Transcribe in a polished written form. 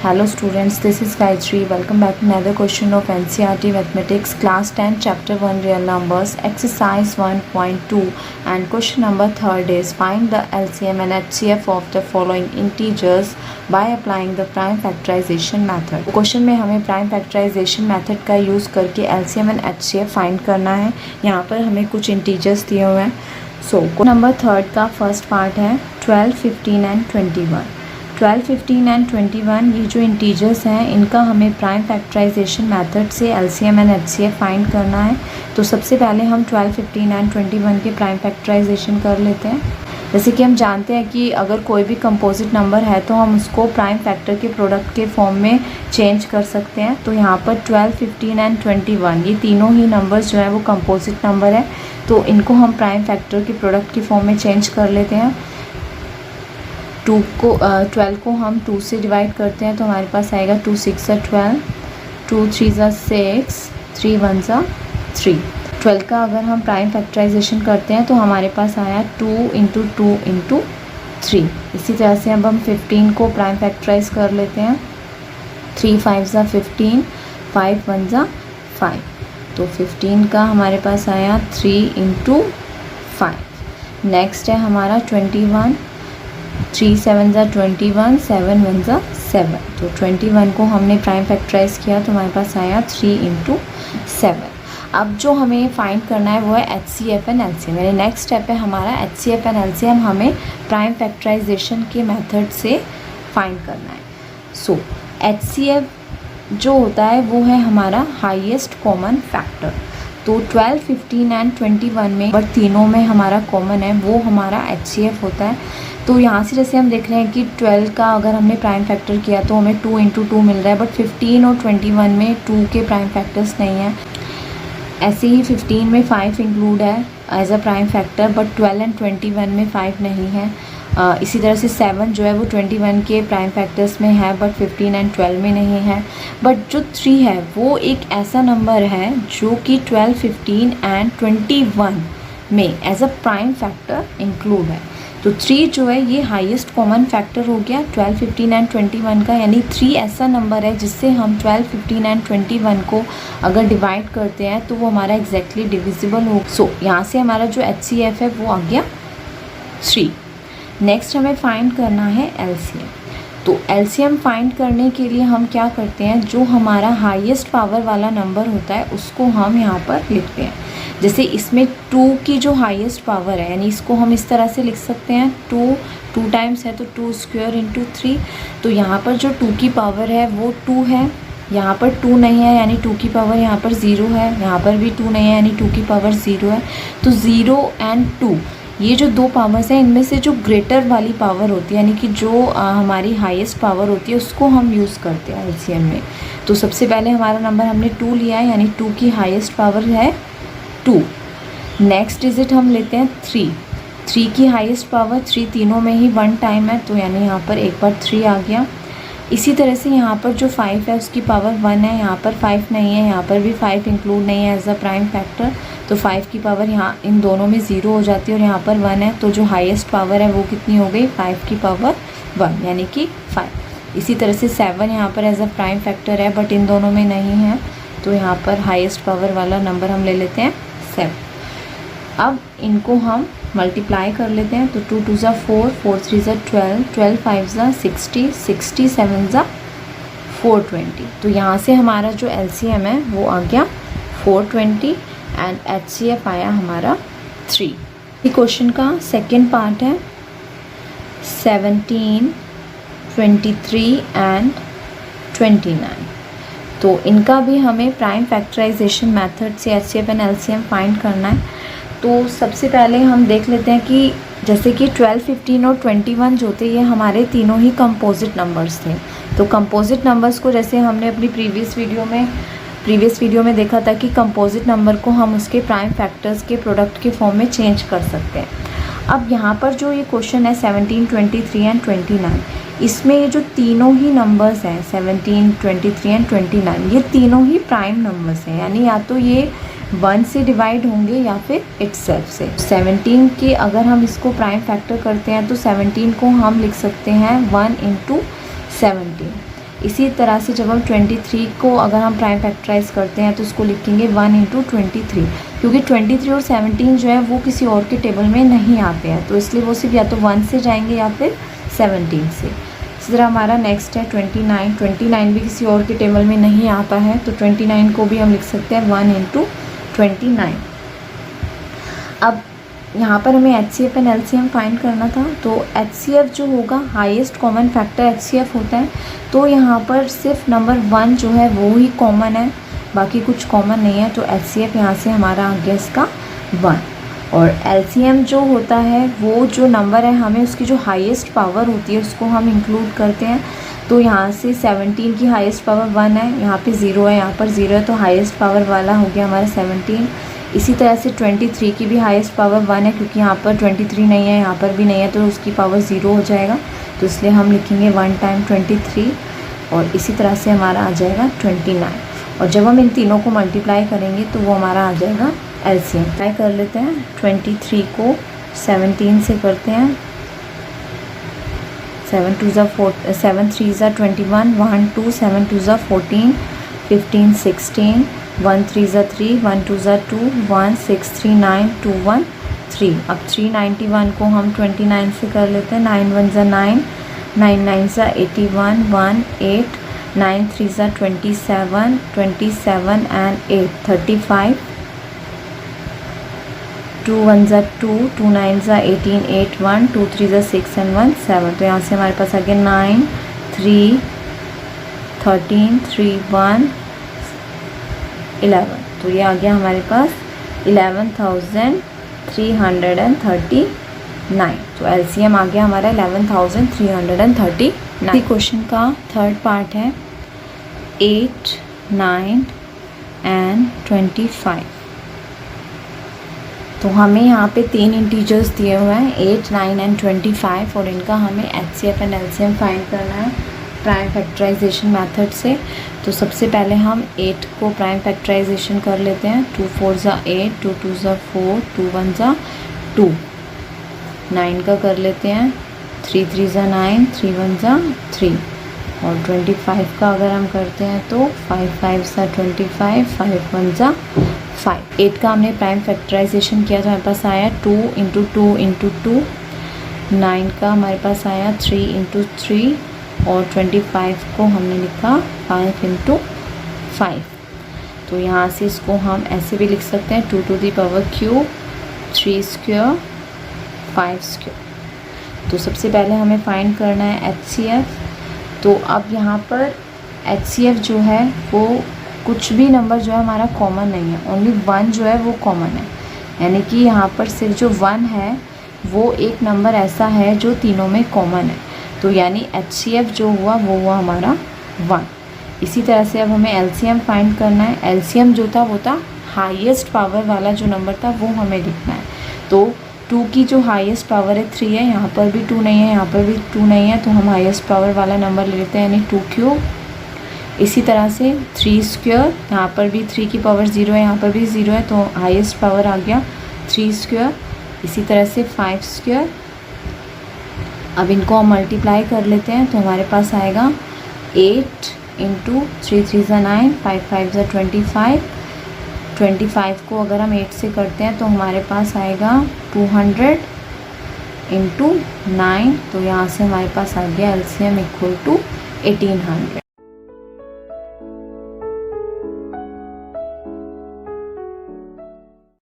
Hello students, this is Gayatri. Welcome back to another question of NCERT Mathematics Class 10 Chapter 1 Real Numbers Exercise 1.2 and question number 3rd is find the LCM and HCF of the following integers by applying the prime factorization method. Question में हमें prime factorisation method का use करके LCM and HCF find करना है। यहाँ पर हमें कुछ इंटीजर्स दिए हुए हैं। सो नंबर 3rd का फर्स्ट पार्ट है 12, 15 एंड 21। 12, 15 एंड 21 ये जो इंटीजर्स हैं इनका हमें प्राइम फैक्टराइजेशन मेथड से LCM एंड HCF फाइंड करना है। तो सबसे पहले हम 12, 15 एंड 21 के प्राइम फैक्टराइजेशन कर लेते हैं। जैसे कि हम जानते हैं कि अगर कोई भी कंपोजिट नंबर है तो हम उसको प्राइम फैक्टर के प्रोडक्ट के फॉर्म में चेंज कर सकते हैं। तो यहाँ पर 12, 15 एंड 21 ये तीनों ही नंबर्स जो है वो कंपोजिट नंबर है, तो इनको हम प्राइम फैक्टर के प्रोडक्ट के फॉर्म में चेंज कर लेते हैं। 12 को हम 2 से डिवाइड करते हैं तो हमारे पास आएगा 2 6 12, 2 3 6, 3 1 3। 12 का अगर हम प्राइम फैक्टराइजेशन करते हैं तो हमारे पास आया 2 × 2 × 3। इसी तरह से अब हम 15 को प्राइम फैक्टराइज कर लेते हैं। 3 5 15, 5 1 5। तो 15 का हमारे पास आया 3 × 5। नेक्स्ट है हमारा 21, 3 7 21, 7 1 7। तो 21 को हमने प्राइम फैक्टराइज किया तो हमारे पास आया 3 × 7। अब जो हमें फाइंड करना है वो है HCF एंड LCM। यानी नेक्स्ट स्टेप है हमारा HCF एंड LCM हमें प्राइम फैक्टराइजेशन के मेथड से फाइंड करना है। सो HCF जो होता है वो है हमारा हाईएस्ट कॉमन फैक्टर। तो 12, 15 एंड 21 में बट तीनों में हमारा कॉमन है वो हमारा HCF होता है। तो यहाँ से जैसे हम देख रहे हैं कि 12 का अगर हमने प्राइम फैक्टर किया तो हमें 2 × 2 मिल रहा है, बट 15 और 21 में 2 के प्राइम फैक्टर्स नहीं हैं। ऐसे ही 15 में 5 इंक्लूड है as a prime factor, but 12 and 21 में 5 नहीं है। इसी तरह से 7 जो है वो 21 के प्राइम फैक्टर्स में है बट 15 एंड 12 में नहीं है। बट जो 3 है वो एक ऐसा नंबर है जो कि 12, 15 एंड 21 में as a prime factor include है। तो 3 जो है ये हाईएस्ट कॉमन फैक्टर हो गया 12, 15 एंड 21 का। यानी 3 ऐसा नंबर है जिससे हम 12, 15 एंड 21 को अगर डिवाइड करते हैं तो वो हमारा एग्जैक्टली डिविजिबल हो। सो यहाँ से हमारा जो HCF है वो आ गया 3। नेक्स्ट हमें फाइंड करना है LCM। तो LCM फाइंड करने के लिए हम क्या करते हैं, जो हमारा हाईएस्ट पावर वाला नंबर होता है उसको हम यहाँ पर लिखते हैं। जैसे इसमें 2 की जो हाईएस्ट पावर है, यानी इसको हम इस तरह से लिख सकते हैं 2 टाइम्स है तो 2 स्क्वायर × 3। तो यहाँ पर जो 2 की पावर है वो 2 है, यहाँ पर 2 नहीं है यानी 2 की पावर यहाँ पर 0 है, यहाँ पर भी 2 नहीं है यानी 2 की पावर 0 है। तो 0 एंड 2 ये जो 2 पावर्स हैं इनमें से जो ग्रेटर वाली पावर होती है यानी कि जो हमारी हाईएस्ट पावर होती है उसको हम यूज़ करते हैं LCM में। तो सबसे पहले हमारा नंबर हमने 2 लिया है यानी 2 की हाईएस्ट पावर है 2। नेक्स्ट डिजिट हम लेते हैं 3 की हाईएस्ट पावर 3, तीनों में ही 1 टाइम है तो यानी यहाँ पर एक बार 3 आ गया। इसी तरह से यहाँ पर जो 5 है उसकी पावर 1 है, यहाँ पर 5 नहीं है, यहाँ पर भी 5 इंक्लूड नहीं है एज अ प्राइम फैक्टर। तो 5 की पावर यहाँ इन दोनों में 0 हो जाती है और यहाँ पर 1 है, तो जो हाईएस्ट पावर है वो कितनी हो गई 5 की पावर 1 यानी कि 5। इसी तरह से 7 यहाँ पर एज अ प्राइम फैक्टर है बट इन दोनों में नहीं है, तो यहाँ पर हाईएस्ट पावर वाला नंबर हम ले लेते हैं 7। अब इनको हम मल्टीप्लाई कर लेते हैं तो 2 2 4, 4 3 12, 12 5 60, 60 7 420। तो यहाँ से हमारा जो LCM है वो आ गया 420 एंड HCF आया हमारा 3। ये क्वेश्चन का सेकेंड पार्ट है 17, 23 एंड 29। तो इनका भी हमें प्राइम फैक्टराइजेशन मेथड से HCF एंड LCM फाइंड करना है। तो सबसे पहले हम देख लेते हैं कि जैसे कि 12, 15 और 21 जो थे ये हमारे तीनों ही कंपोजिट नंबर्स थे। तो कंपोजिट नंबर्स को जैसे हमने अपनी प्रीवियस वीडियो में देखा था कि कंपोजिट नंबर को हम उसके प्राइम फैक्टर्स के प्रोडक्ट के फॉर्म में चेंज कर सकते हैं। अब यहाँ पर जो ये क्वेश्चन है 17, 23 एंड 29, इसमें ये जो तीनों ही नंबर्स हैं 17, 23 एंड 29 ये तीनों ही प्राइम नंबर्स हैं, यानी या तो ये 1 से डिवाइड होंगे या फिर इटसेल्फ से। 17 के अगर हम इसको प्राइम फैक्टर करते हैं तो 17 को हम लिख सकते हैं 1 × 17। इसी तरह से जब हम 23 को अगर हम प्राइम फैक्टराइज करते हैं तो उसको लिखेंगे 1 इंटू 23, क्योंकि 23 और 17 जो है वो किसी और के टेबल में नहीं आते हैं, तो इसलिए वो सिर्फ या तो 1 से जाएंगे या फिर 17 से। इसी तरह हमारा नेक्स्ट है 29 भी किसी और के टेबल में नहीं आता है, तो 29 को भी हम लिख सकते हैं 1 इंटू 29। अब यहाँ पर हमें HCF एंड LCM फाइंड करना था, तो HCF जो होगा हाईएस्ट कॉमन फैक्टर HCF होता है, तो यहाँ पर सिर्फ नंबर 1 जो है वो ही कॉमन है, बाकी कुछ कॉमन नहीं है, तो HCF यहाँ से हमारा आ गया इसका 1। और LCM जो होता है वो जो नंबर है हमें उसकी जो हाईएस्ट पावर होती है उसको हम इंक्लूड करते हैं, तो यहाँ से 17 की हाईएस्ट पावर 1 है, यहाँ पे 0 है, यहाँ पर 0 है, तो हाईएस्ट पावर वाला हो गया हमारा 17। इसी तरह से 23 की भी हाईएस्ट पावर 1 है, क्योंकि यहाँ पर 23 नहीं है, यहाँ पर भी नहीं है, तो उसकी पावर 0 हो जाएगा, तो इसलिए हम लिखेंगे 1 टाइम 23। और इसी तरह से हमारा आ जाएगा 29। और जब हम इन तीनों को मल्टीप्लाई करेंगे तो वो हमारा आ जाएगा LCM। ट्राई कर लेते हैं, 23 को 17 से करते हैं, 7 3 ज़ा 21, 1 2, 7 2 ज़ा 14, 15 16, 1 3 ज़ा 3, 1 2 ज़ा 2, 1 6 3 9 2 1 3। अब 391 को हम 29 से कर लेते हैं, 9 1 ज़ा 9, 9 9 ज़ा 81, 1 8, 9 3 ज़ा 27, 27 एंड 8 35, 2 1 ज़ा 2, 2 9 ज़ा 18, 8 1, 2 3 ज़ा 6 एंड 1 7। तो यहाँ से हमारे पास आ गया 9 3 13 3 1 11। तो ये आ गया हमारे पास 11,339। तो LCM आ गया हमारा 11,339। क्वेश्चन का थर्ड पार्ट है 8 9 एंड 25। तो हमें यहाँ पे 3 इंटीजर्स दिए हुए हैं 8 9 एंड 25, और इनका हमें HCF एंड LCM फाइंड करना है प्राइम फैक्टराइजेशन मेथड से। तो सबसे पहले हम 8 को प्राइम फैक्टराइजेशन कर लेते हैं, 2 4 ज़ा 8, 2 2 ज़ा 4, 2 1 ज़ा 2। 9 का कर लेते हैं, 3 3 ज़ा 9, 3 1 ज़ा 3। और 25 का अगर हम करते हैं तो 5 5 ज़ा 25, 5 1 ज़ा 5। 8 का हमने प्राइम फैक्टराइजेशन किया तो हमारे पास आया 2 इंटू 2 इंटू 2। 9 का हमारे पास आया 3 इंटू 3, और 25 को हमने लिखा 5 इंटू 5। तो यहाँ से इसको हम ऐसे भी लिख सकते हैं 2 to the power cube 3 square 5 square. तो सबसे पहले हमें फाइंड करना है HCF। तो अब यहाँ पर HCF जो है वो कुछ भी नंबर जो है हमारा कॉमन नहीं है, ओनली 1 जो है वो कॉमन है, यानी कि यहाँ पर सिर्फ जो 1 है वो एक नंबर ऐसा है जो तीनों में कॉमन है, तो यानी HCF जो हुआ वो हुआ हमारा 1। इसी तरह से अब हमें LCM फाइंड करना है। LCM जो था वो था हाईएस्ट पावर वाला जो नंबर था वो हमें लिखना है। तो 2 की जो हाईएस्ट पावर है 3 है, यहाँ पर भी 2 नहीं है, यहाँ पर भी 2 नहीं है, तो हम हाईएस्ट पावर वाला नंबर ले लेते हैं, यानी 2 क्यूब। इसी तरह से 3 स्क्वायर, यहाँ पर भी 3 की पावर 0 है, यहाँ पर भी 0 है, तो हाईएस्ट पावर आ गया 3 स्क्वायर। इसी तरह से 5 स्क्वायर। अब इनको हम मल्टीप्लाई कर लेते हैं, तो हमारे पास आएगा 8 इंटू 3 3 ज़ा 9, 5 5 ज़ा 25। 25 को अगर हम 8 से करते हैं तो हमारे पास आएगा 200 इंटू 9। तो यहाँ से हमारे पास आ गया LCM इक्वल टू 1800।